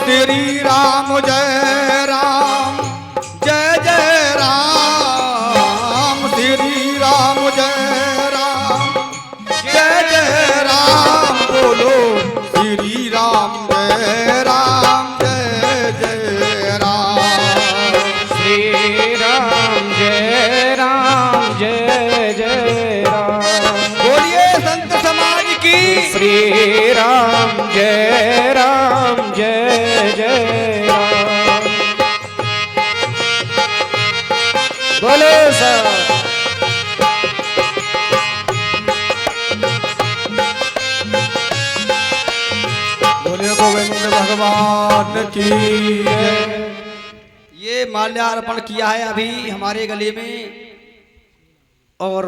श्री राम जय राम जय जय राम श्री राम जय राम जय जय राम बोलो श्री राम जय राम जय जय राम श्री राम जय राम जय जय राम। बोलिए संत समाज की श्री राम जय राम जय जय राम। बोलो सर। बोले गोविंद भगवान की जय। ये माल्यार्पण किया है अभी हमारे गले में और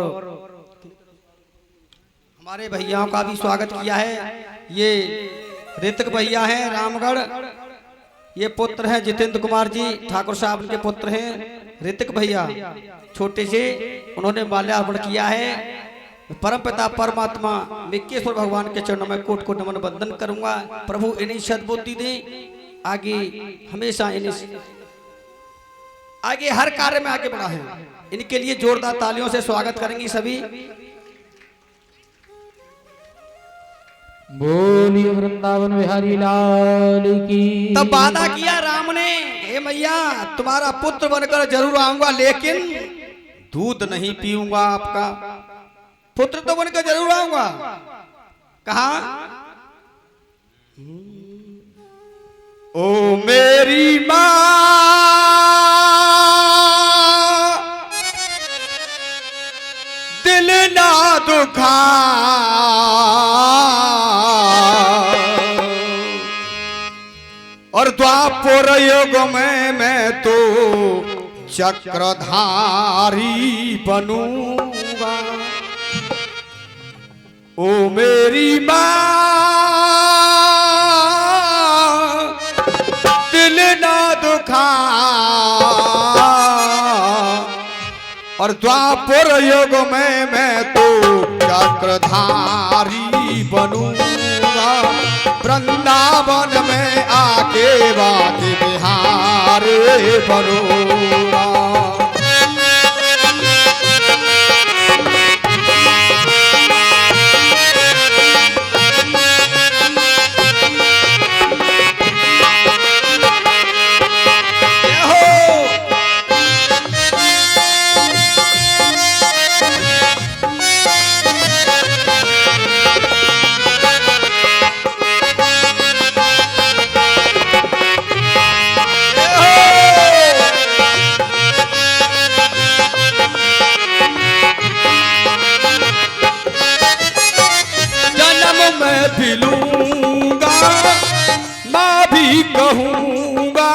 हमारे भैयाओं का भी स्वागत किया है। ये ऋतिक भैया हैं रामगढ़, ये पुत्र हैं जितेंद्र कुमार जी ठाकुर साहब के पुत्र हैं ऋतिक भैया छोटे से, उन्होंने माल्यार्पण किया है। परम पिता परमात्मा विक्केश्वर भगवान के चरणों में कोट कोट नमन वंदन करूंगा। प्रभु इन्हीं सद्बुद्धि दे, आगे हमेशा इन्हीं आगे हर कार्य में आगे बढ़ा है। इनके लिए जोरदार तालियों से स्वागत करेंगे सभी। बोलिए वृंदावन बिहारी लाल की। तब वादा किया राम ने, हे मैया तुम्हारा पुत्र बनकर जरूर आऊंगा, लेकिन दूध नहीं पीऊंगा आपका। पुत्र तो बनकर जरूर आऊंगा। कहा ओ मेरी माँ दिल ना दुखा, और द्वापर युग में मैं तो चक्रधारी बनूंगा। ओ मेरी माँ दिल ना दुखा, और द्वापर युग में मैं तो चक्रधारी बनूंगा। वृंदावन में आके बात बिहार बनूंगा। भी लूंगा मां भी कहूंगा,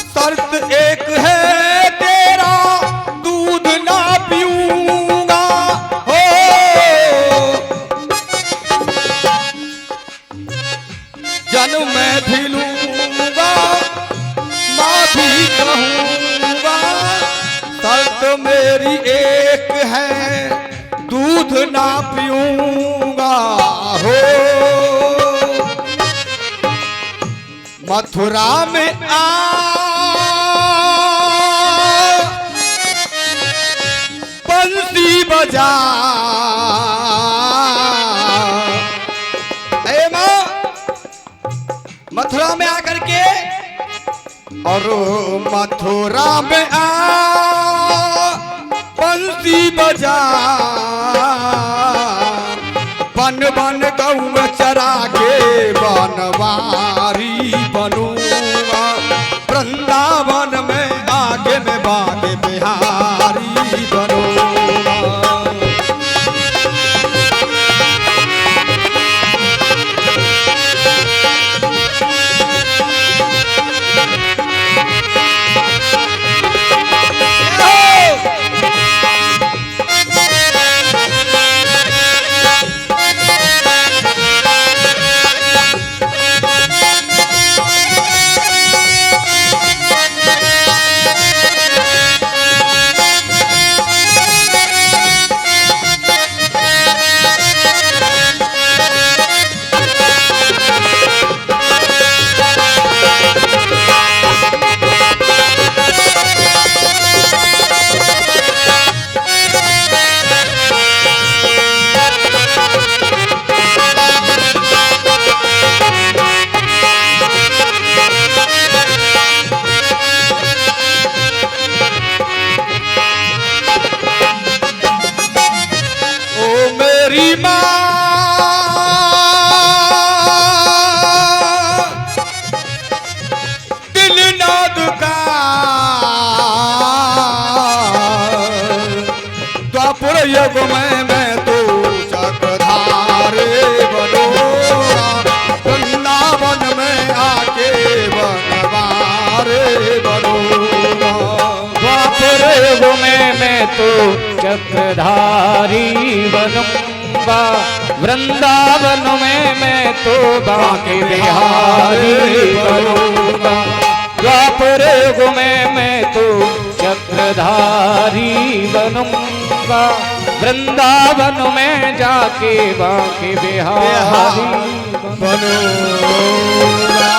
शर्त एक है तेरा दूध ना पीऊंगा। हो जन्म मैं भी लूंगा मां भी कहूंगा, शर्त मेरी एक है दूध ना पीऊंगा। हो मथुरा में आ बंसी बजा, ए मां मथुरा में आकर के, और मथुरा में आ बंसी बजा, बन बन गऊ चरा के बनवारी बनूंगा। वृंदावन में आगे में बाग बिहारी बनूंगा। तो चक्रधारी बनूंगा, वृंदावन में मैं तो बांके बिहारी बनूंगा। द्वापर युग में मैं तो चक्रधारी बनूंगा, वृंदावन में जाके बांके बिहारी बनूंगा।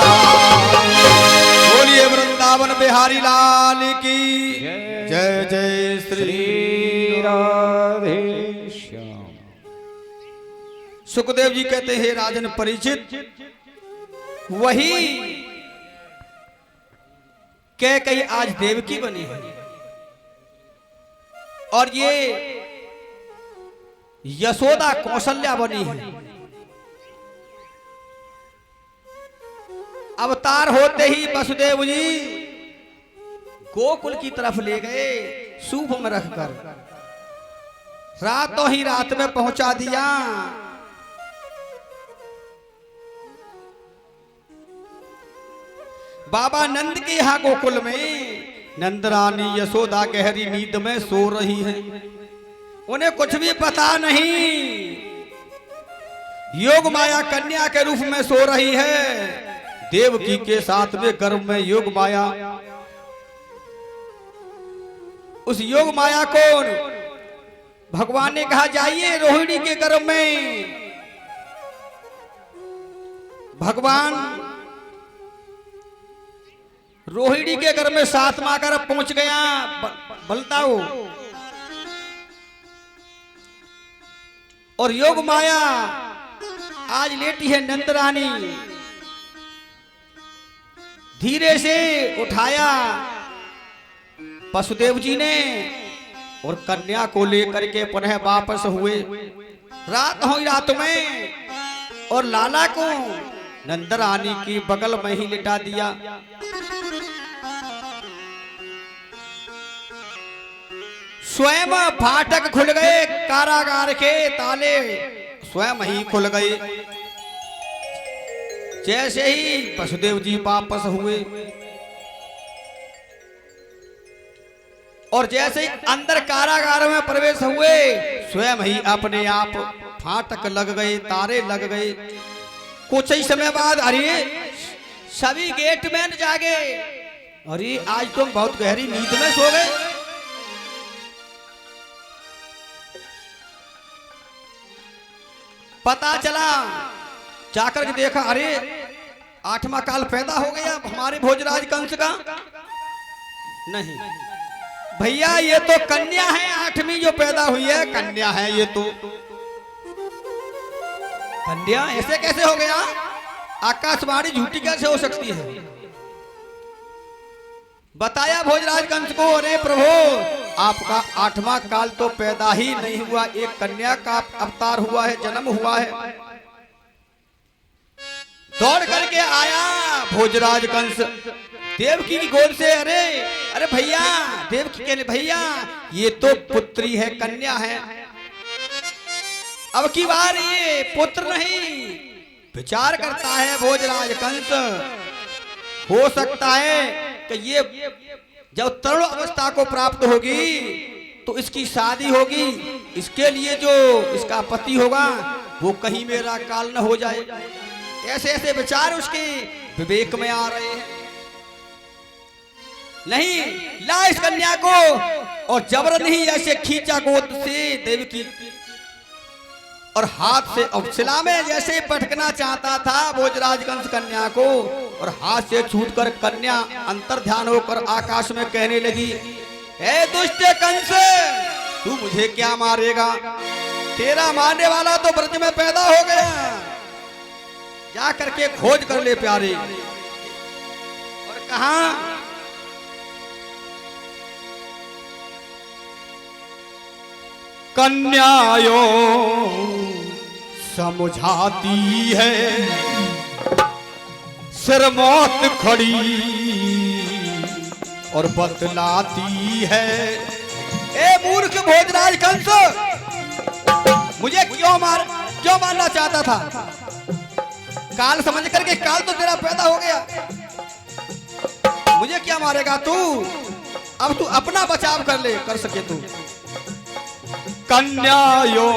बोलिए वृंदावन बिहारी लाल की जय जय श्री राधे श्याम। सुखदेव जी कहते हैं राजन परीक्षित, वही कैकेयी आज देवकी बनी है और ये यशोदा कौशल्या बनी है। अवतार होते ही वसुदेव जी गोकुल की तरफ ले गए, सूप में रखकर रातों ही रात में पहुंचा दिया। बाबा नंद के यहाँ गोकुल में नंद रानी यशोदा गहरी नींद में सो रही है, उन्हें कुछ भी पता नहीं। योग माया कन्या के रूप में सो रही है, देवकी के साथ में गर्भ में योग माया। उस योग माया को भगवान ने कहा जाइए रोहिणी के गर्भ में। भगवान रोहिणी के गर्भ में 7 माह कर पहुंच गया बलताऊ, और योग माया आज लेटी है नंद रानी। धीरे से उठाया वसुदेव जी ने और कन्या को लेकर के पुनः वापस हुए रात हुई रात में, और लाला को नंद रानी की बगल में ही लिटा दिया। स्वयं फाटक खुल गए, कारागार के ताले स्वयं ही खुल गए। जैसे ही वसुदेव जी वापस हुए और जैसे ही अंदर कारागार में प्रवेश हुए, स्वयं ही अपने आप फाटक लग गए, तारे लग गए। कुछ ही समय बाद अरे सभी गेटमैन जागे, अरे आज तुम बहुत गहरी नींद में सो गए। पता चला, जाकर के देखा, अरे 8वां काल पैदा हो गया हमारे भोजराज कंस का। नहीं भैया, ये तो कन्या है, 8वीं जो पैदा हुई है कन्या है। ये तो कन्या ऐसे कैसे हो गया? आकाशवाणी झूठी कैसे हो सकती है? बताया भोजराज कंस को, अरे प्रभु आपका 8वां काल तो पैदा ही नहीं हुआ, एक कन्या का अवतार हुआ है, जन्म हुआ है। दौड़ करके आया भोजराज कंस देवकी की गोद से, अरे अरे भैया, देवकी के भैया ये तो पुत्री है, कन्या है, अब की बार ये पुत्र नहीं। विचार करता है भोजराज कंस, हो सकता है कि ये जब तरुण अवस्था को प्राप्त होगी तो इसकी शादी होगी, इसके लिए जो इसका पति होगा वो कहीं मेरा काल न हो जाए। ऐसे ऐसे विचार उसके विवेक में आ रहे हैं। नहीं, ला इस कन्या को, और जबरन ही ऐसे खींचा गोद से देवकी, और हाथ से अवशिला में जैसे पटकना चाहता था भोजराज कंस कन्या को, और हाथ से छूटकर कन्या अंतर ध्यान होकर आकाश में कहने लगी, ए दुष्ट कंस, तू मुझे क्या मारेगा? तेरा मारने वाला तो ब्रज में पैदा हो गया, जा करके खोज कर ले प्यारे। और कहा, कन्यायो समझाती है सिर मौत खड़ी और बतलाती है। ए मूर्ख भोजराज कंस, मुझे क्यों मारना चाहता था? काल समझ करके, काल तो तेरा पैदा हो गया, मुझे क्या मारेगा तू? अब तू अपना बचाव कर ले, कर सके तू। कन्यायो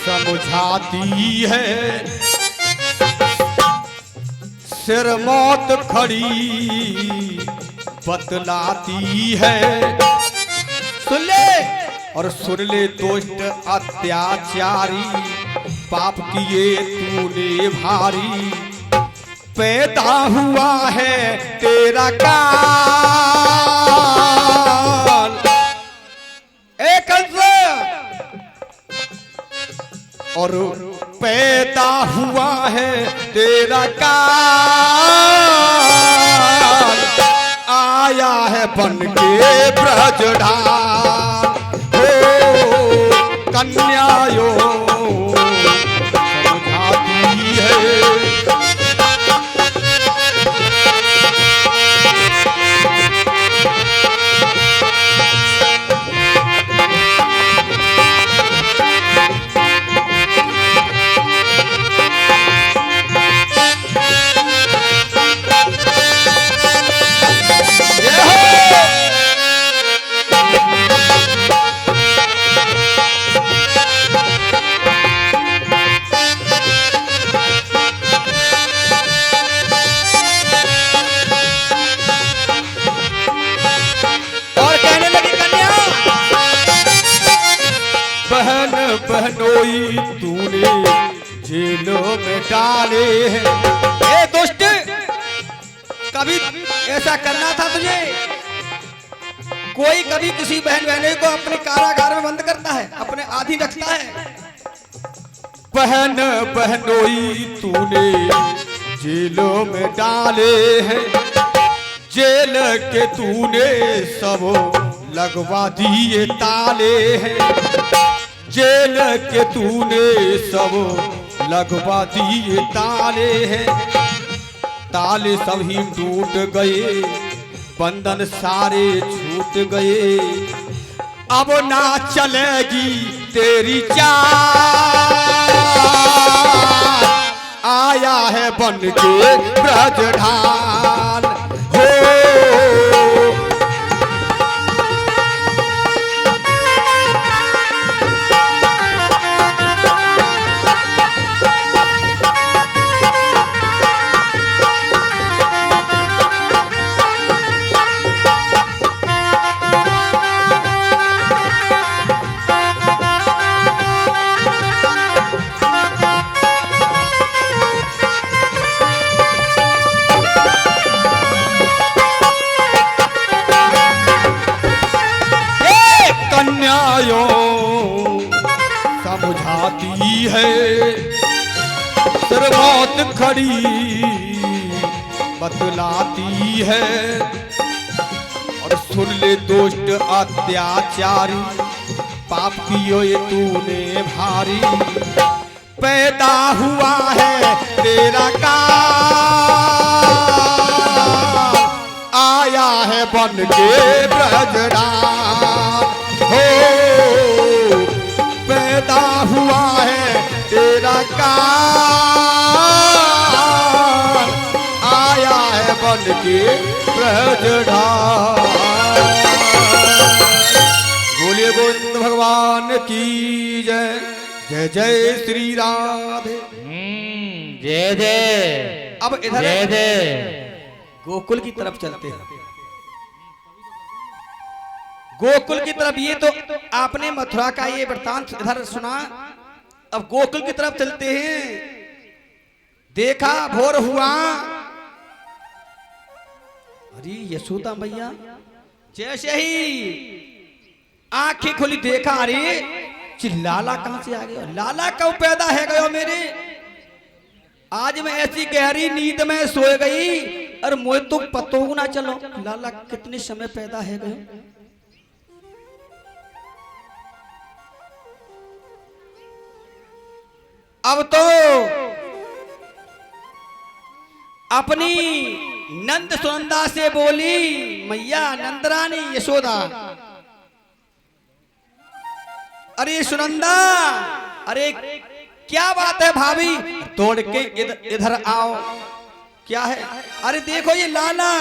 समझाती है, सिर मौत खड़ी बतलाती है। सुन ले और सुन ले दुष्ट अत्याचारी, पाप किए तूने भारी, पैदा हुआ है तेरा काल। एक और पैदा हुआ है तेरा काल, आया है बन के ब्रजधाम। हो कन्यायो समझाती है, बहनोई तूने जेलों में डाले हैं। ए दुष्ट, कभी ऐसा करना था तुझे? कोई कभी किसी बहन बहनोई को अपने कारागार में बंद करता है, अपने आधीन रखता है? बहन बहनोई तूने जेलों में डाले हैं, जेल के तूने सब लगवा दिए ताले हैं, जेल के तूने सब लगवा दिए ताले हैं। ताले सभी टूट गए, बंधन सारे छूट गए, अब ना चलेगी तेरी चाल, आया है बन के ब्रजधाम। हो कन्यायो समझाती है, सिर मौत खड़ी बतलाती है। और सुन ले दुष्ट अत्याचारी, पाप कियो ये तूने भारी, पैदा हुआ है तेरा काल, आया है बन के ब्रजधाम। हो पैदा हुआ है तेरा काल, आया है बन के ब्रजधाम। बोलिए गोविंद भगवान की जय। जय जय श्री राधे। जय जय। अब इधर जय जय। गोकुल की तरफ चलते हैं। गोकुल की तरफ, ये तो आपने मथुरा का ये वृत्तांत इधर सुना, अब गोकुल की तरफ चलते हैं। देखा भोर हुआ, अरे यशोदा मैया जैसे ही आंखें खुली, देखा अरे लाला कहां से आ गया, लाला कब पैदा है गयो मेरे। आज मैं ऐसी गहरी नींद में सोए गई और मुझे तो पतो ना चलो लाला कितने समय पैदा है गयो। अब तो अपनी नंद सुनंदा से बोली, मैया नंदरानी यशोदा, अरे सुनंदा, अरे क्या बात है भाभी, तोड़ के इधर आओ। क्या है? अरे देखो ये लाला,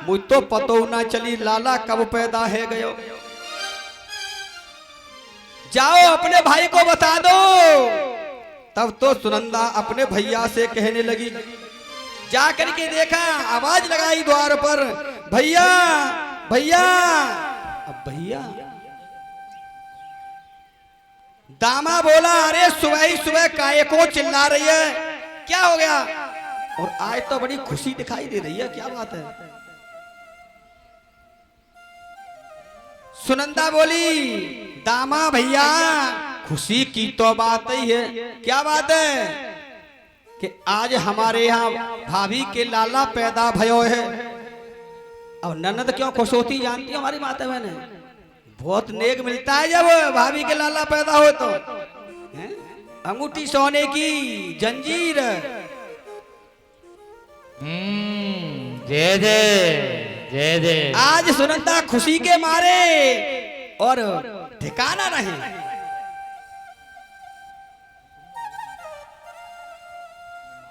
मुझ तो पतो ना चली लाला कब पैदा है गयो। जाओ अपने भाई को बता दो। तब तो सुनंदा अपने भैया से कहने लगी, जा करके देखा, आवाज लगाई द्वार पर, भैया भैया। अब भैया दामा बोला, अरे सुबह ही सुबह काहे को चिल्ला रही है, क्या हो गया? और आज तो बड़ी खुशी दिखाई दे रही है, क्या बात है? सुनंदा बोली, दामा भैया खुशी की तो बात ही है, क्या बात है? कि आज हमारे यहाँ भाभी के लाला पैदा भयो है। अब ननद क्यों खुश होती जानती है हमारी माता बहन? बहुत नेक मिलता है जब भाभी के लाला पैदा हो तो, अंगूठी सोने की, जंजीर। जय जय जय जय। आज सुनंदा खुशी के मारे और ठिकाना नहीं।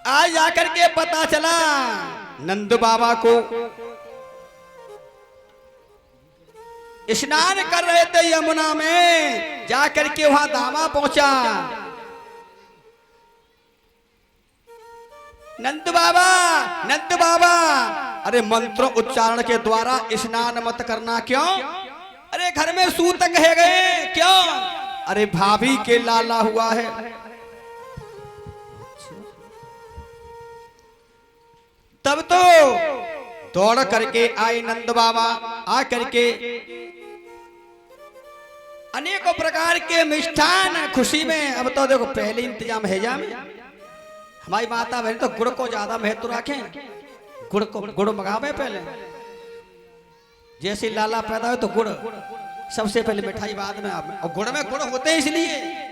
आज जाकर के पता चला नंद बाबा को, स्नान कर रहे थे यमुना में, जाकर के वहां दामा पहुंचा। नंद बाबा, अरे मंत्रों उच्चारण के द्वारा स्नान मत करना, क्यों? अरे घर में सूतक है गए, क्यों? अरे भाभी के लाला हुआ है। तब तो दौड़ करके आए नंद बाबा, आ करके अनेकों प्रकार के मिष्ठान खुशी में। अब तो देखो पहले इंतजाम है जा में, हमारी माता बहन तो गुड़ को ज्यादा महत्व रखें, गुड़ मंगावे पहले। जैसे लाला पैदा हो तो गुड़ सबसे पहले, मिठाई बाद में। आप और गुड़ में गुड़ होते हैं इसलिए।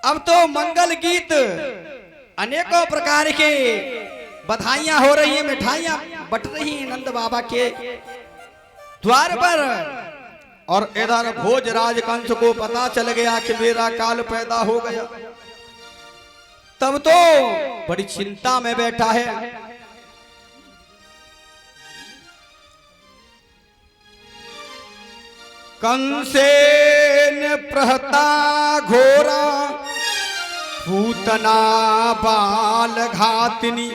अब तो मंगल गीत अनेकों प्रकार के, बधाइयां हो रही हैं, मिठाइयां बट रही हैं नंद बाबा के द्वार पर। और इधर भोजराज कंस को पता चल गया कि मेरा काल पैदा हो गया। तब तो बड़ी चिंता में बैठा है। कंसेन प्रहता घोरा पूतना बाल घातनी।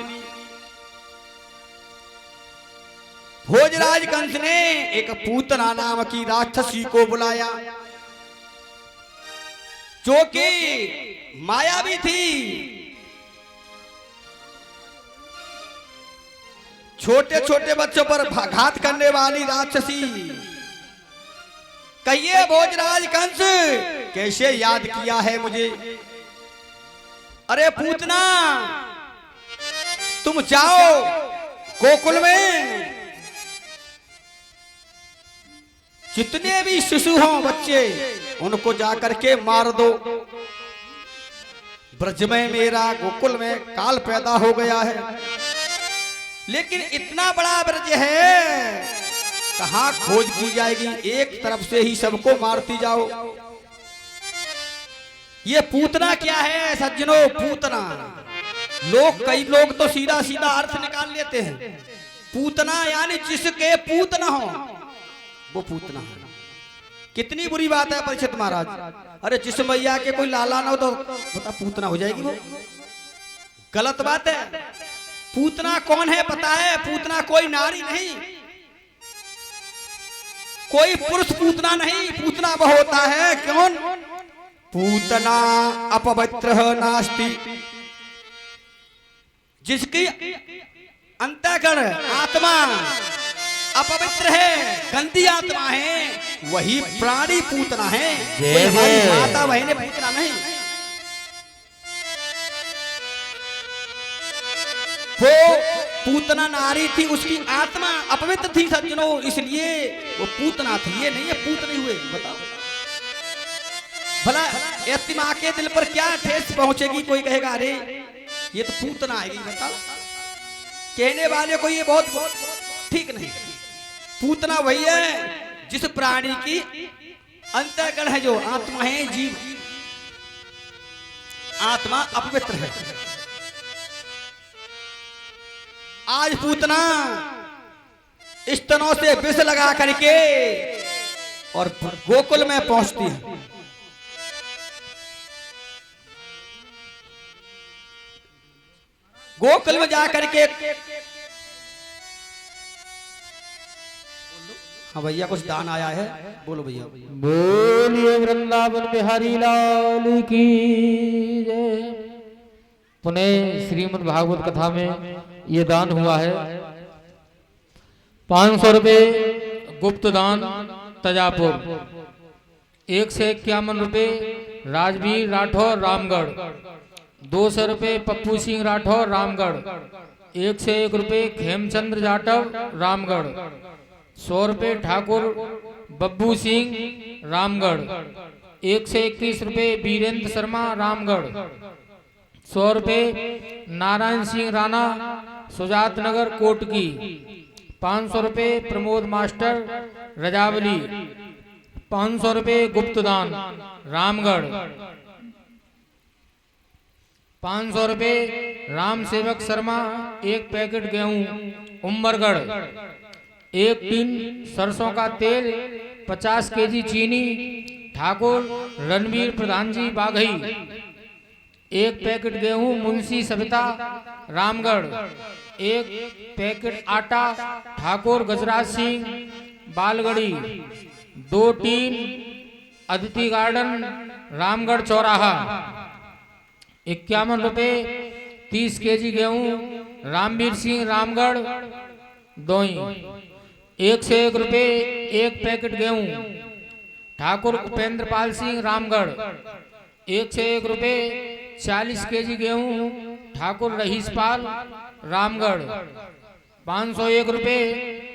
भोजराज कंस ने एक पूतना नाम की राक्षसी को बुलाया, जो कि मायावी थी। छोटे छोटे बच्चों पर घात करने वाली राक्षसी। कहिए भोजराज कंस, कैसे याद किया है मुझे? अरे पूतना, तुम जाओ गोकुल में, जितने भी शिशु हों बच्चे, उनको जाकर के मार दो। ब्रज में मेरा गोकुल में काल पैदा हो गया है, लेकिन इतना बड़ा ब्रज है, कहां खोज की जाएगी? एक तरफ से ही सबको मारती जाओ। ये पूतना क्या है सज्जनों? पूतना, कई लोग तो सीधा सीधा अर्थ निकाल लेते हैं। पूतना यानी जिसके पूत न हो, वो पूतना है। कितनी बुरी बात है परीक्षित महाराज। अरे जिस मैया के कोई लाला ना हो तो बता पूतना हो जाएगी, वो गलत बात है। पूतना कौन है पता है? पूतना कोई नारी नहीं, कोई पुरुष पूतना नहीं। पूतना वह होता है, कौन? पूतना अपवित्र नास्ति, जिसकी अंतःकरण आत्मा अपवित्र है, गंदी आत्मा है, वही प्राणी पूतना है, कोई हमारी माता बहने पूतना नहीं। वो पूतना नारी थी, उसकी आत्मा अपवित्र थी सज्जनों, इसलिए वो पूतना थी। ये नहीं है पूत नहीं हुए। बताओ भला ऐसी माँ के दिल पर क्या ठेस पहुंचेगी? कोई कहेगा अरे ये तो पूतना आएगी। बताओ, कहने वाले को ये बहुत ठीक नहीं। पूतना वही है जिस प्राणी की अंतःकरण है, जो आत्मा है, जीव आत्मा अपवित्र है। आज पूतना स्तनों से विष लगा करके और गोकुल में पहुंचती है। गोकुल में जाकर के हाँ भैया कुछ दान आया है, बोलो भैया। बोलिए वृंदावन बिहारी लाल की जय। पुनः श्रीमद् भागवत कथा में ये दान हुआ है 500 रुपये गुप्त दान तजापुर, 151 रुपये राजवीर राठौर रामगढ़, 200 रुपये पप्पू सिंह राठौर रामगढ़, 101 रुपये खेमचंद्र जाटव रामगढ़, 100 रुपये ठाकुर बब्बू सिंह रामगढ़, 121 रुपये वीरेंद्र शर्मा रामगढ़, 100 रुपये नारायण सिंह राणा सुजात नगर कोटकी, 500 रुपये प्रमोद मास्टर रजावली, 500 रुपये गुप्तदान रामगढ़, 500 रुपये राम सेवक शर्मा 1 पैकेट गेहूं उमरगढ़, 1 टिन सरसों का तेल, 50 केजी चीनी ठाकुर रणवीर प्रधान जी बाघई, 1 पैकेट गेहूं मुंशी सविता रामगढ़, 1 पैकेट आटा ठाकुर गजराज सिंह बालगढ़ी, 2 टीन अदिति गार्डन रामगढ़ चौराहा, 51 रुपये 30 केजी गेहूं रामवीर सिंह रामगढ़ दोई, 101 रुपये 1 पैकेट गेहूं ठाकुर उपेंद्र पाल सिंह रामगढ़, 101 रुपये 40 केजी गेहूं ठाकुर रहीस पाल रामगढ़, 501 रुपये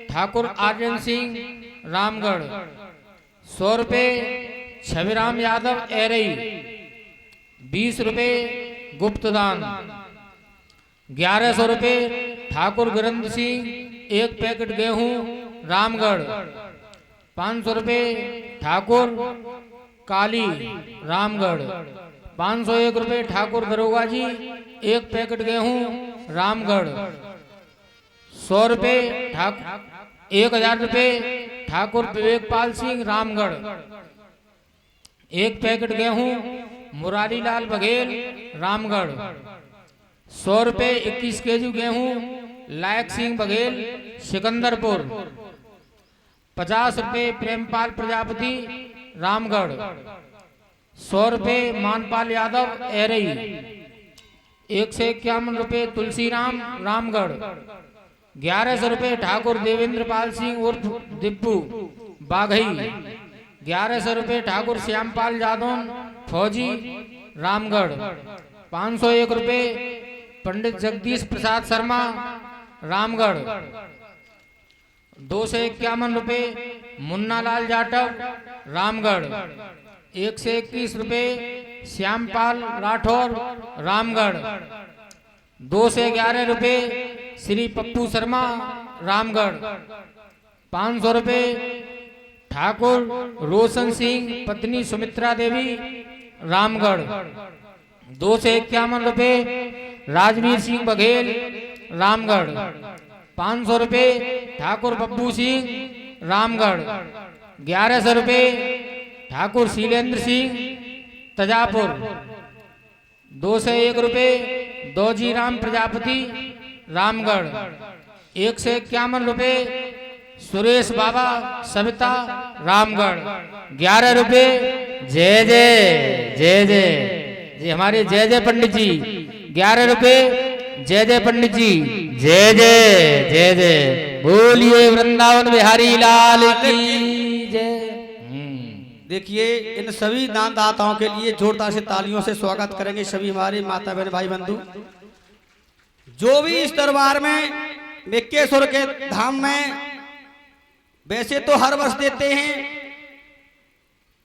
ठाकुर आर्यन सिंह रामगढ़, 100 रुपये छविराम यादव एरई, 20 रुपये गुप्तदान, 1100 रुपये ठाकुर वीरेंद्र सिंह 1 पैकेट गेहूं रामगढ़, 500 रुपये ठाकुर काली रामगढ़, 501 रुपये ठाकुर दरोगा जी 1 पैकेट गेहूं रामगढ़, 100 रुपये 1000 रुपये ठाकुर विवेकपाल सिंह रामगढ़, 1 पैकेट गेहूं मुरारी लाल बघेल रामगढ़, 100 रुपये 21 केजी गेहूं लायक सिंह बघेल सिकंदरपुर, 50 रुपये प्रेमपाल प्रजापति रामगढ़, 100 रुपये मानपाल यादव एरई, 151 रुपये तुलसीराम रामगढ़, 1100 रुपये ठाकुर देवेंद्र पाल सिंह उर्फ दिब्बू बाघई, 1100 रुपये ठाकुर श्यामपाल जादौन फौजी रामगढ़, 501 रुपये पंडित जगदीश प्रसाद शर्मा रामगढ़, 251 रुपये मुन्ना लाल जाटव रामगढ़, 121 रुपये श्यामपाल राठौर रामगढ़, 211 रुपये श्री पप्पू शर्मा रामगढ़, 500 रुपये ठाकुर रोशन सिंह पत्नी सुमित्रा देवी रामगढ़, 251 रुपये राजवीर सिंह बघेल रामगढ़, 500 रुपये ठाकुर बब्बू सिंह रामगढ़, 1100 रुपये ठाकुर शीलेंद्र सिंह तजापुर, 201 रुपये दौजीराम प्रजापति रामगढ़, 151 रुपये सुरेश बाबा सविता रामगढ़, 11 रुपये जय जय जय जय जी हमारे जय जय पंडित जी, 11 रुपये जय जय पंडित जी, जय जय जय जय। बोलिए वृंदावन बिहारी लाल की जय। देखिए इन सभी दानदाताओं के लिए जोरदार से तालियों से स्वागत करेंगे सभी हमारे माता बहन भाई बंधु। जो भी इस दरबार में मेक्केश्वर के धाम में वैसे तो हर वर्ष देते हैं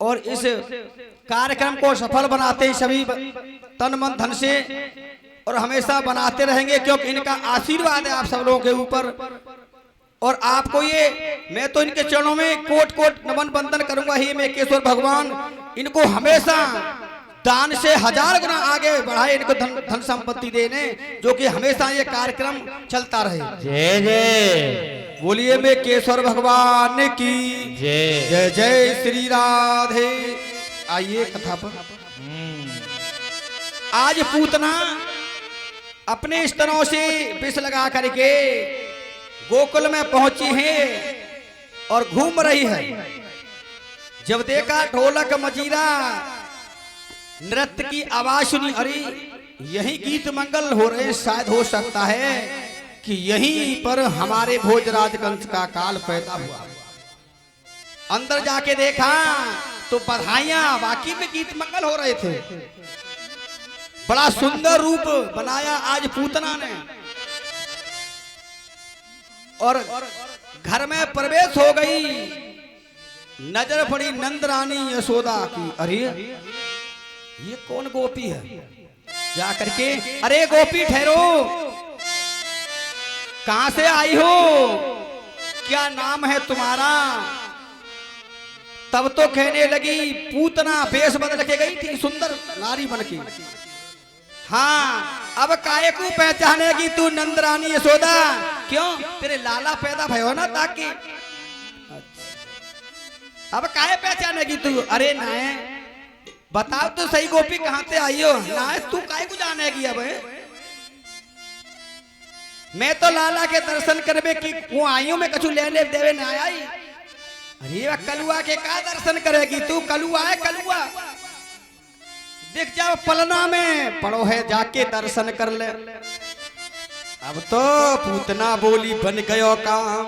और इस कार्यक्रम को सफल बनाते हैं सभी तन मन धन से और हमेशा बनाते रहेंगे, क्योंकि इनका आशीर्वाद है आप सब लोगों के ऊपर। और आपको ये मैं तो इनके चरणों में कोट कोट नमन बंदन करूंगा ही मेकेश्वर भगवान इनको हमेशा दान से 1000 गुना आगे बढ़ाए, इनको धन संपत्ति देने, जो कि हमेशा ये कार्यक्रम चलता रहे। जय जय। बोलिए मैं केशवर भगवान की जय। जय जय श्री राधे। आइए कथा पर। आज पूतना अपने स्तनों से विष लगा करके गोकुल में पहुंची है और घूम रही है। जब देखा ढोलक मजीरा नृत्य की आवाज सुनी, अरे यही गीत मंगल हो रहे, शायद हो सकता है कि यहीं पर हमारे भोजराज कंस का काल पैदा हुआ। अंदर जाके देखा तो बधाइयां, वाकई में गीत मंगल हो रहे थे। बड़ा सुंदर रूप बनाया आज पूतना ने, और घर में प्रवेश हो गई। नजर पड़ी नंद रानी यशोदा की, अरे ये कौन गोपी है? जा करके, अरे गोपी ठहरो, कहां से आई हो, क्या नाम है तुम्हारा? तब तो कहने लगी, पूतना वेश बदल के गई थी सुंदर नारी बन के। हाँ, अब काहे को पहचानेगी तू नंदरानी यशोदा? क्यों, तेरे लाला पैदा भयो ना ताकि। अब काहे पहचानेगी तू? अरे नाय, बताओ तो सही गोपी कहां से आई हो? नाय, तू काहे को जानेगी? अब मैं तो लाला के दर्शन करबे की वो आई हूं, मैं कछु लेने देवे ना आई। अरे कलुआ के का दर्शन करेगी तू? कलुआ है कलुआ, देख जाओ पलना में पड़ो है, जाके दर्शन कर ले। अब तो पूतना बोली बन गयो काम।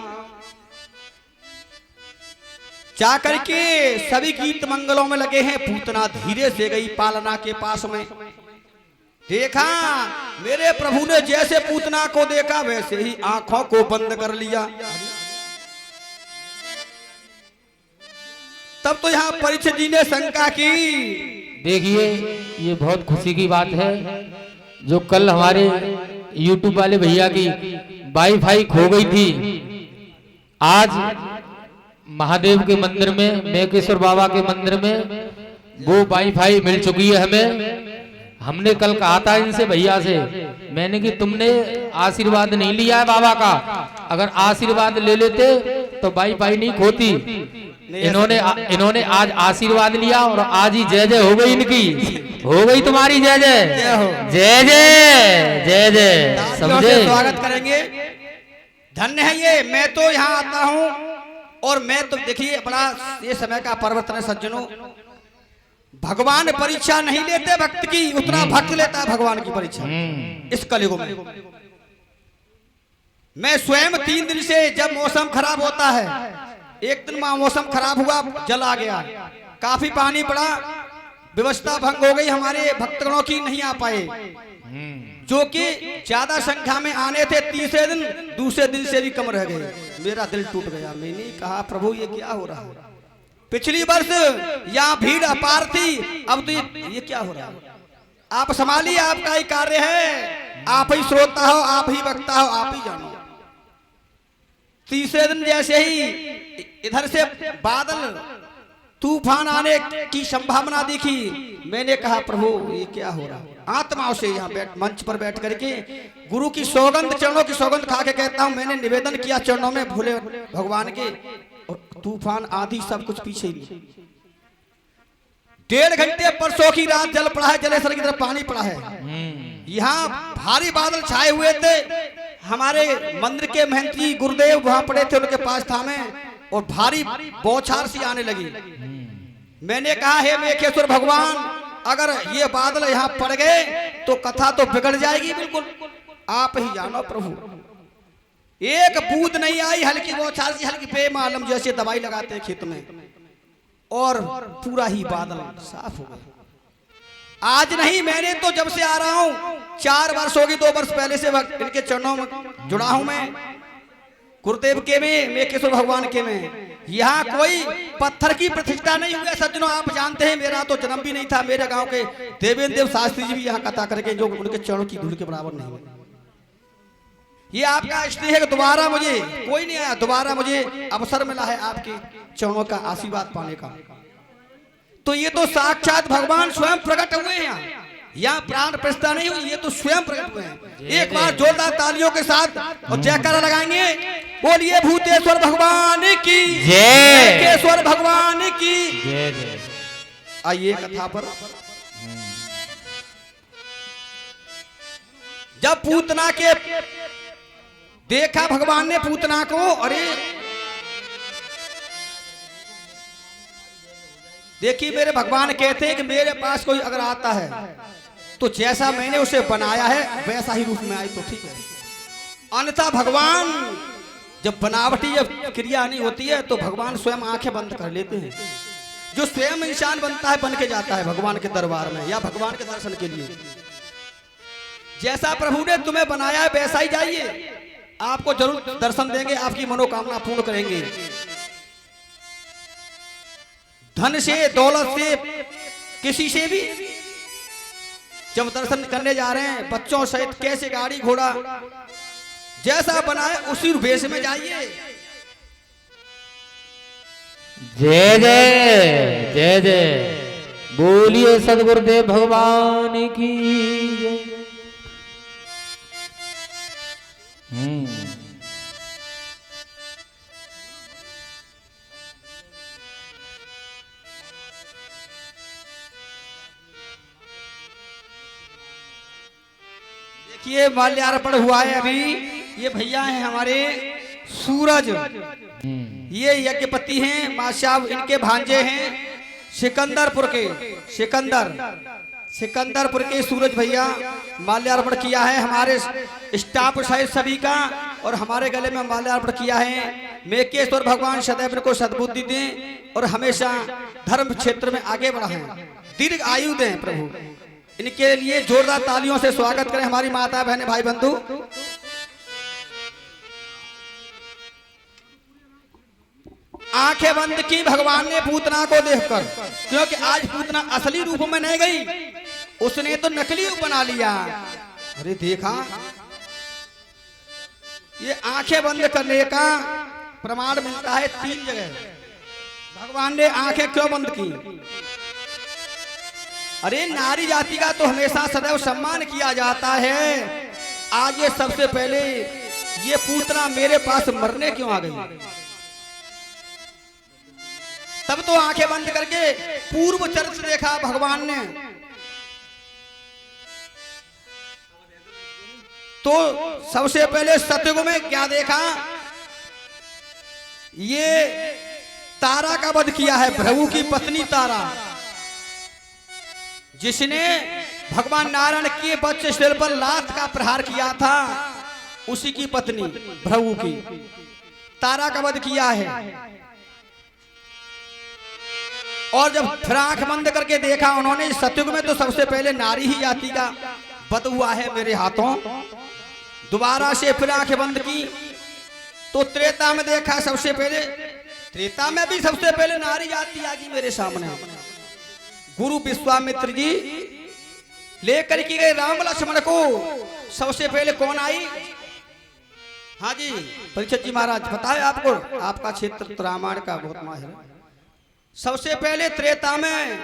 जा करके सभी गीत मंगलों में लगे हैं। पूतना धीरे से गई पालना के पास में, देखा मेरे प्रभु ने जैसे पूतना को देखा वैसे ही आंखों को बंद कर लिया। तब तो यहाँ परीक्षित जी ने शंका की। देखिए, ये बहुत खुशी की बात है, जो कल हमारे YouTube वाले भैया की वाईफाई खो गई थी, आज महादेव के मंदिर में, मेकेश्वर बाबा के मंदिर में वो वाईफाई मिल चुकी है हमें। हमने कल कहा था इनसे, भैया से, मैंने कि तुमने आशीर्वाद नहीं लिया है बाबा का, अगर आशीर्वाद ले लेते तो वाईफाई नहीं खोती। इन्होंने आज आशीर्वाद लिया और आज ही जय जय हो गई इनकी, हो गई तुम्हारी जय जय जय जय जय जय। समझे? स्वागत करेंगे, धन्य है ये। मैं तो यहाँ आता हूँ और मैं तो देखिए, बड़ा ये समय का परिवर्तन है सज्जनों। भगवान परीक्षा नहीं लेते भक्त की, उतना भक्त लेता है भगवान की परीक्षा इस कलयुग में। मैं स्वयं 3 दिन से, जब मौसम खराब होता है, एक दिन मौसम खराब हुआ, जल आ गया, काफी पानी पड़ा, व्यवस्था भंग हो गई हमारे भक्तगणों की, नहीं आ पाए, जो कि ज्यादा संख्या में आने थे। तीसरे दिन, दूसरे दिन से भी कम रह गए। मेरा दिल टूट गया। मैंने कहा प्रभु ये क्या हो रहा है? पिछली वर्ष यहाँ भीड़ अपार थी, अब तो ये क्या हो रहा है? आप संभालिए, आपका ही कार्य है, आप ही श्रोता हो, आप ही वक्ता हो, आप ही जानो। तीसरे दिन जैसे ही इधर से बादल तूफान आने की संभावना दिखी, मैंने कहा प्रभु ये क्या हो रहा है? आत्माओं से यहाँ मंच पर बैठ करके गुरु की सौगंध, चरणों की सौगंध खा के कहता हूँ, मैंने निवेदन किया चरणों में भोले भगवान के, और तूफान आधी सब कुछ पीछे ही। 1.5 घंटे परसों की रात जल पड़ा है, जलेश्वर की तरफ पानी पड़ा है। यहाँ भारी बादल छाए हुए थे। हमारे मंदिर के महंती गुरुदेव वहां पड़े थे, उनके पास था मैं, और भारी बौछार सी आने लगी। मैंने कहा हे मेकेश्वर भगवान, अगर ये बादल यहाँ पड़ गए तो कथा तो बिगड़ जाएगी बिल्कुल, आप ही जानो प्रभु। एक बूंद नहीं आई, हल्की बौछार सी, हल्की बेमालूम जैसे दवाई लगाते हैं खेत में, और पूरा ही बादल साफ हो गया। आज नहीं, मैंने तो जब से आ रहा हूं 4 वर्ष होगी, 2 वर्ष पहले से इनके चरणों में जुड़ा हूं मैं, गुरुदेव के में, मेकेश्वर भगवान के में। यहाँ कोई पत्थर की प्रतिष्ठा नहीं हुई है सज्जनों, आप जानते हैं। मेरा तो जन्म भी नहीं था, मेरे गांव के देवेंद्र देव शास्त्री जी भी यहाँ कथा करके, जो उनके चरणों की धूल के बराबर नहीं है। ये आपका स्नेह है, दोबारा मुझे कोई नहीं आया, दोबारा मुझे अवसर मिला है आपके चरणों का आशीर्वाद पाने का। तो ये तो साक्षात भगवान स्वयं प्रकट हुए हैं यहाँ प्राण प्रतिष्ठा नहीं हुई, ये तो स्वयं प्रकट हुए हैं। एक बार जोरदार तालियों के साथ और जयकारा लगाएंगे, बोलिए भूतेश्वर भगवान की जय, केश्वर भगवान की जय। आइए कथा पर। जब पूतना के देखा भगवान ने पूतना को, अरे देखिए मेरे भगवान कहते हैं कि मेरे पास कोई अगर आता है तो जैसा मैंने उसे बनाया है वैसा ही रूप में आई तो ठीक है, अन्यथा भगवान जब बनावटी जब क्रिया नहीं होती है तो भगवान स्वयं आंखें बंद कर लेते हैं। जो स्वयं इंसान बनता है बन के जाता है भगवान के दरबार में या भगवान के दर्शन के लिए। जैसा प्रभु ने तुम्हें बनाया है वैसा ही जाइए, आपको जरूर दर्शन देंगे, आपकी मनोकामना पूर्ण करेंगे। धन से दौलत से किसी से भी जब दर्शन करने जा रहे हैं, बच्चों सहित कैसे गाड़ी घोड़ा जैसा बनाए उसी वेश में जाइए। जय जय जय जय, बोलिए सदगुरुदेव भगवान की जय। देखिए माल्यार्पण हुआ है अभी, ये भैया हैं हमारे सूरज, ये यज्ञपति हैं मां साहब, इनके भांजे हैं सिकंदरपुर के सिकंदरपुर के सूरज भैया माल्यार्पण किया है हमारे स्टाफ सहित सभी का, और हमारे गले में माल्यार्पण किया है। मेकेश्वर भगवान सदैव इनको सद्बुद्धि दें और हमेशा धर्म क्षेत्र में आगे बढ़ाएं, दीर्घ आयु दें प्रभु। इनके लिए जोरदार तालियों से स्वागत करें हमारी माता बहने भाई बंधु। आंखें बंद की भगवान ने पूतना को देखकर, क्योंकि आज पूतना असली रूप में नहीं गई, उसने तो नकली रूप बना लिया। अरे देखा, ये आंखें बंद करने का प्रमाण मिलता है 3 जगह। भगवान ने आंखें क्यों बंद की? अरे नारी जाति का तो हमेशा सदैव सम्मान किया जाता है। आज ये सबसे पहले ये पूतना मेरे पास मरने क्यों आ गई? तब तो आंखें बंद करके पूर्व चरित्र देखा भगवान ने, तो सबसे पहले सतयुग में क्या देखा? ये तारा का वध किया है, भृगु की पत्नी तारा, जिसने भगवान नारायण के बच्चे सिर पर लात का प्रहार किया था, उसी की पत्नी भृगु की तारा का वध किया है। और जब फिर आंख बंद करके देखा उन्होंने, सतयुग में तो सबसे पहले नारी ही जाति का वध हुआ है मेरे हाथों। दोबारा से फिर आंखें बंद की तो त्रेता में देखा, सबसे पहले त्रेता में भी सबसे पहले नारी जाति आ गई मेरे सामने। गुरु विश्वामित्र जी लेकर के गए राम लक्ष्मण को, सबसे पहले कौन आई? हाँ जी परीक्षित जी महाराज बताए आपको, आपका क्षेत्र तो रामायण का बहुत माहिर। सबसे पहले त्रेता में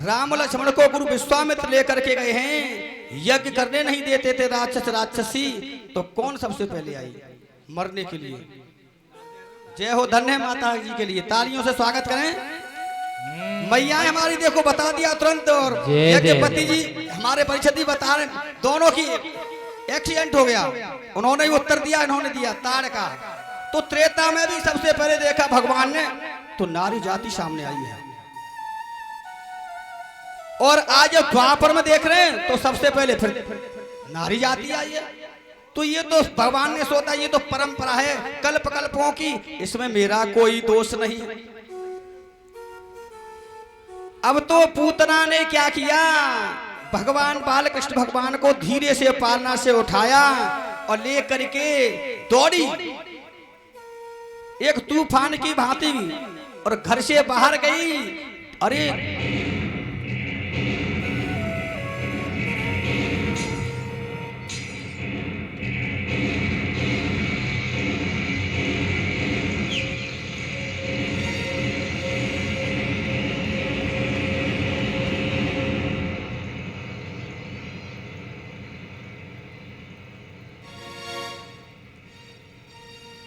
राम लक्ष्मण को गुरु विश्वामित्र लेकर के गए हैं, यज्ञ करने नहीं देते थे राक्षस राक्षसी, तो कौन सबसे पहले आई मरने के लिए? जय हो, धन्य है माता जी के लिए, तालियों से स्वागत करें। मैया हमारी देखो बता दिया तुरंत, और यज्ञपति जी हमारे परीक्षित जी बता रहे, दोनों की एक्सीडेंट हो गया, उन्होंने भी उत्तर दिया इन्होंने दिया ताड़ का। तो त्रेता में भी सबसे पहले देखा भगवान ने तो नारी जाति सामने आई है, और आज द्वापर में देख रहे हैं तो सबसे पहले फिर नारी जाति आई है। तो ये तो भगवान ने सोचा ये तो परंपरा है कल्प कल्पों की, इसमें मेरा कोई दोष नहीं है। अब तो पूतना ने क्या किया, भगवान बालकृष्ण भगवान को धीरे से पालना से उठाया और ले करके दौड़ी एक तूफान की भांति और घर से बाहर गई। अरे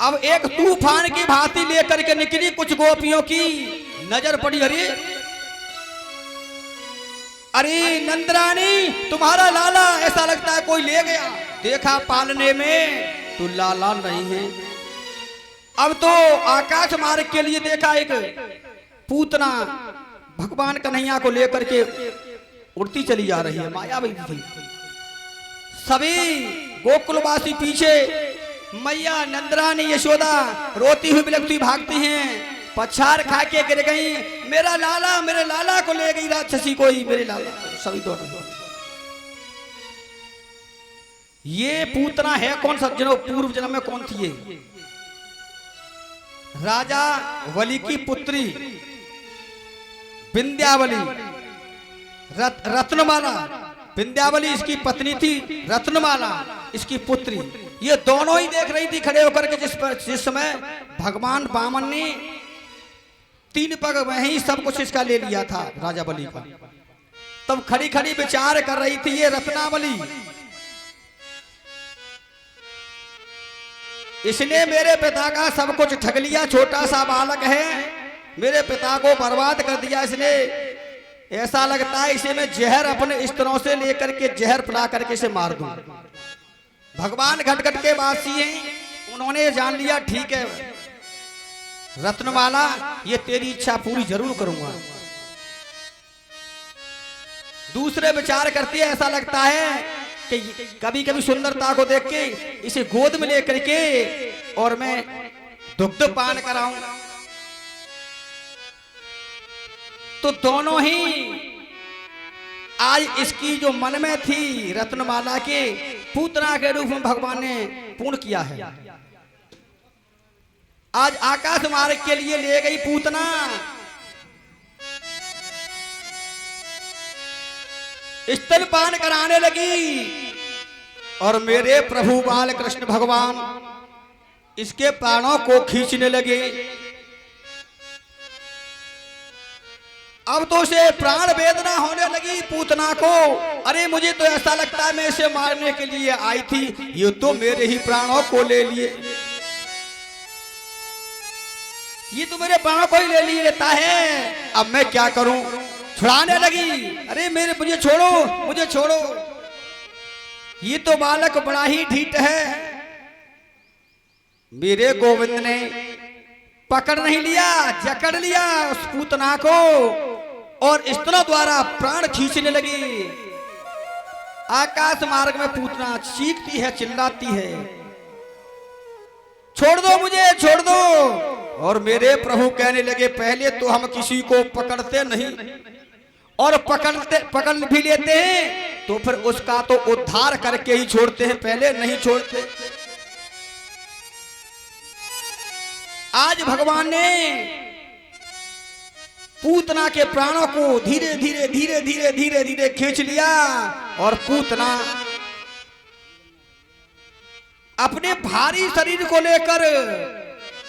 अब एक तूफान की भांति लेकर के निकली, कुछ गोपियों की नजर पड़ी। अरे अरे नंदरानी, तुम्हारा लाला, ऐसा लगता है कोई ले गया। देखा पालने में तो लाला नहीं है। अब तो आकाश मार्ग के लिए देखा एक पूतना भगवान कन्हैया को लेकर के उड़ती चली जा रही है, माया थी। सभी गोकुलवासी पीछे, मैया नंदरानी यशोदा रोती हुई बिलखती भागती हैं, पछाड़ खा के गिर गई। मेरे लाला को ले गई राक्षसी कोई, मेरे लाला। सभी दौड़ ये पूतना है कौन सज्जनों? पूर्व जन्म में कौन थी ये? राजा वली की पुत्री विंध्यावली, रत्नमाला। विंध्यावली इसकी पत्नी थी, रत्नमाला इसकी पुत्री। ये दोनों ही देख रही थी खड़े होकर के, जिस समय भगवान वामन ने 3 पग में ही सब कुछ इसका ले लिया था राजा बलि का। तब खड़ी खड़ी विचार कर रही थी ये रत्नावली, इसने मेरे पिता का सब कुछ ठग लिया। छोटा सा बालक है, मेरे पिता को बर्बाद कर दिया इसने। ऐसा लगता है इसे मैं जहर अपने स्त्रों से लेकर के जहर पिला करके इसे मार दूं। भगवान घटघट के वासी हैं, उन्होंने जान लिया ठीक है रत्नमाला, ये तेरी इच्छा पूरी जरूर करूंगा। दूसरे विचार करती है, ऐसा लगता है कि कभी कभी सुंदरता को देख के इसे गोद में लेकर के और मैं दुग्ध पान कराऊं। तो दोनों ही आज इसकी जो मन में थी रत्नमाला के, पूतना के रूप में भगवान ने पूर्ण किया है। आज आकाश मार्ग के लिए ले गई पूतना। स्तनपान कराने लगी और मेरे प्रभु बाल कृष्ण भगवान इसके प्राणों को खींचने लगे। अब तो उसे प्राण वेदना होने लगी पूतना को। अरे मुझे तो ऐसा लगता है मैं इसे मारने के लिए आई थी, ये तो मेरे ही प्राणों को ले लिए, ये तो मेरे प्राणों को ही ले लिए लेता है। अब मैं क्या करूं? छुड़ाने लगी। अरे मुझे छोड़ो, मुझे छोड़ो, ये तो बालक बड़ा ही ढीठ है। मेरे गोविंद ने पकड़ नहीं लिया, जकड़ लिया उस पूतना को और स्तनों द्वारा प्राण खींचने लगी। आकाश मार्ग में पूतना चीखती है, चिल्लाती है, छोड़ दो मुझे, छोड़ दो। और मेरे प्रभु कहने लगे, पहले तो हम किसी को पकड़ते नहीं, और पकड़ भी लेते हैं तो फिर उसका तो उद्धार करके ही छोड़ते हैं, पहले नहीं छोड़ते। आज भगवान ने पूतना के प्राणों को धीरे धीरे धीरे धीरे धीरे धीरे खींच लिया और पूतना अपने भारी शरीर को लेकर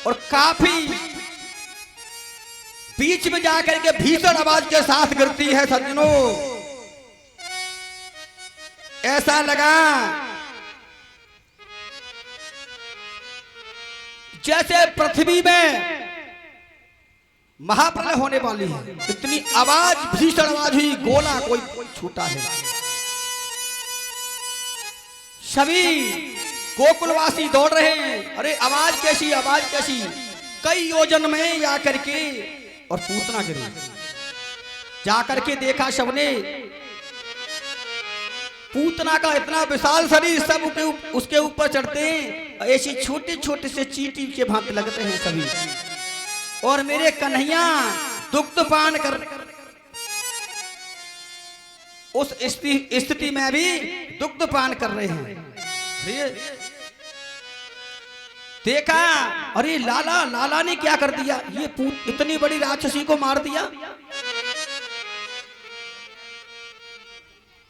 और काफी बीच में जाकर के भीषण आवाज के साथ गिरती है। सज्जनों, ऐसा लगा जैसे पृथ्वी में महाप्रलय होने वाली है। इतनी आवाज, भीषण आवाज हुई, गोला कोई छूटा है। सभी गोकुलवासी दौड़ रहे हैं। अरे आवाज कैसी, आवाज कैसी? कई योजन में जाकर के और पूतना गिरी। जाकर के देखा सबने, पूतना का इतना विशाल शरीर, सब उसके ऊपर चढ़ते हैं, ऐसी छोटे छोटे से चींटी के भांति लगते हैं सभी। और मेरे कन्हैया दुग्ध पान कर, उस स्थिति में भी दुग्ध पान कर रहे हैं। देखा, अरे लाला ने क्या कर दिया? ये इतनी बड़ी राक्षसी को मार दिया।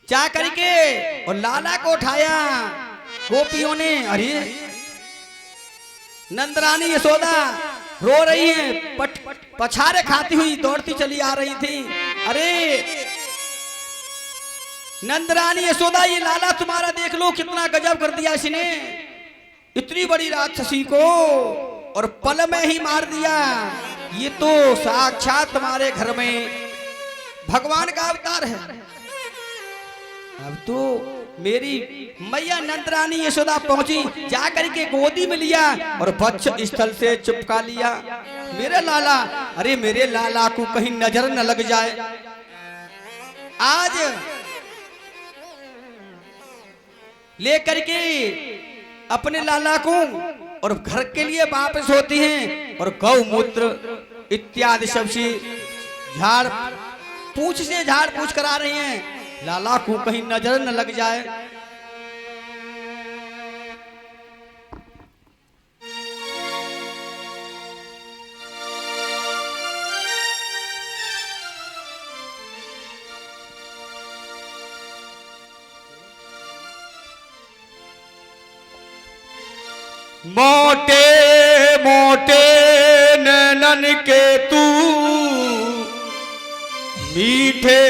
जा करके और लाला को उठाया गोपियों ने। अरे नंदरानी यशोदा रो रही है, पछारे खाती हुई दौड़ती चली आ रही थी। अरे नंदरानी यशोदा, ये लाला तुम्हारा देख लो, कितना गजब कर दिया इसने। इतनी बड़ी राक्षसी को और पल में ही मार दिया। ये तो साक्षात तुम्हारे घर में भगवान का अवतार है। अब तो मेरी मैया नंदरानी यशोदा पहुंची, जाकर के गोदी में लिया और वक्ष स्थल से चिपका लिया। मेरे लाला, अरे मेरे लाला को कहीं नजर न लग जाए। आज लेकर के अपने लाला को और घर के लिए वापस होती हैं और गौमूत्र इत्यादि सबसे झाड़ पूछ करा रही हैं, लाला को कहीं नजर न लग जाए। मोटे मोटे नैनन के तू मीठे